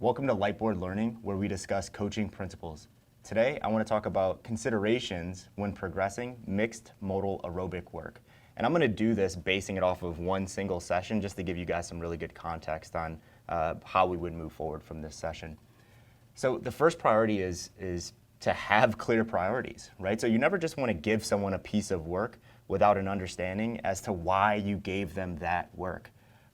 Welcome to Lightboard Learning, where we discuss coaching principles. Today, I want to talk about considerations when progressing mixed modal aerobic work. And I'm going to do this basing it off of one single session just to give you guys some really good context on how we would move forward from this session. So the first priority is to have clear priorities, right? So you never just want to give someone a piece of work without an understanding as to why you gave them that work,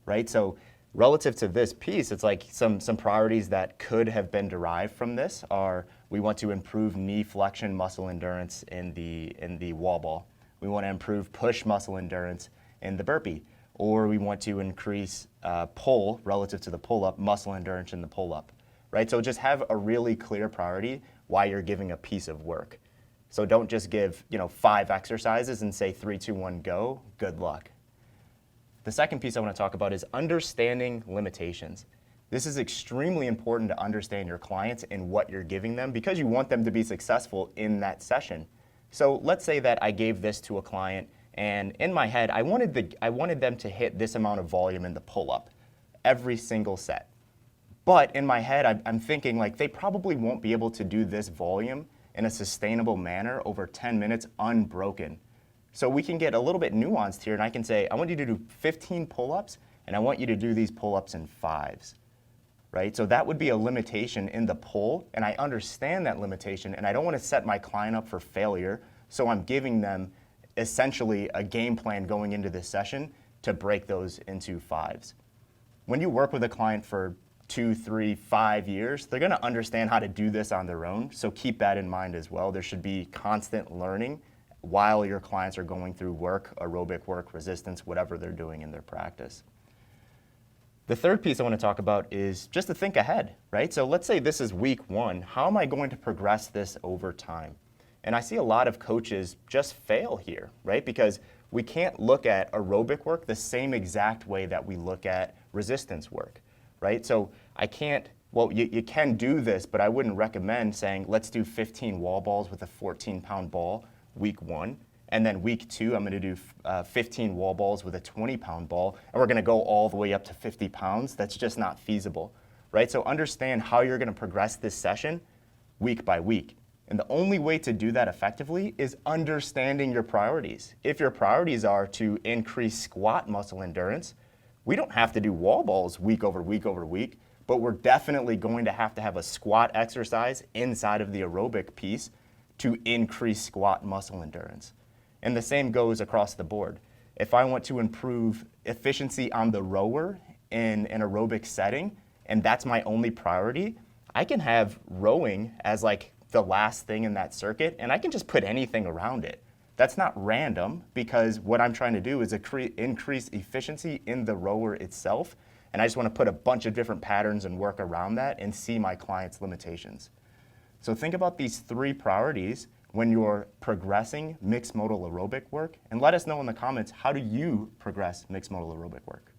right? So relative to this piece, it's like some priorities that could have been derived from this are we want to improve knee flexion muscle endurance in the wall ball. We want to improve push muscle endurance in the burpee. Or we want to increase pull relative to the pull-up, muscle endurance in the pull-up, right? So just have a really clear priority why you're giving a piece of work. So don't just give 5 exercises and say 3, 2, 1, go, good luck. The second piece I want to talk about is understanding limitations. This is extremely important to understand your clients and what you're giving them because you want them to be successful in that session. So let's say that I gave this to a client and in my head, I wanted them to hit this amount of volume in the pull-up every single set. But in my head, I'm thinking like they probably won't be able to do this volume in a sustainable manner over 10 minutes unbroken. So we can get a little bit nuanced here and I can say, I want you to do 15 pull-ups and I want you to do these pull-ups in 5s, right? So that would be a limitation in the pull and I understand that limitation and I don't want to set my client up for failure. So I'm giving them essentially a game plan going into this session to break those into 5s. When you work with a client for 2, 3, 5 years, they're going to understand how to do this on their own. So keep that in mind as well. There should be constant learning while your clients are going through work, aerobic work, resistance, whatever they're doing in their practice. The third piece I want to talk about is just to think ahead, right? So let's say this is week 1. How am I going to progress this over time? And I see a lot of coaches just fail here, right? Because we can't look at aerobic work the same exact way that we look at resistance work, right? So I can't, well, you can do this, but I wouldn't recommend saying, let's do 15 wall balls with a 14-pound ball week 1. And then week 2, I'm going to do 15 wall balls with a 20-pound ball. And we're going to go all the way up to 50 pounds. That's just not feasible, right? So understand how you're going to progress this session week by week. And the only way to do that effectively is understanding your priorities. If your priorities are to increase squat muscle endurance, we don't have to do wall balls week over week over week, but we're definitely going to have a squat exercise inside of the aerobic piece to increase squat muscle endurance. And the same goes across the board. If I want to improve efficiency on the rower in an aerobic setting, and that's my only priority, I can have rowing as like the last thing in that circuit, and I can just put anything around it. That's not random because what I'm trying to do is increase efficiency in the rower itself, and I just want to put a bunch of different patterns and work around that and see my client's limitations. So think about these 3 priorities when you're progressing mixed modal aerobic work, and let us know in the comments, how do you progress mixed modal aerobic work?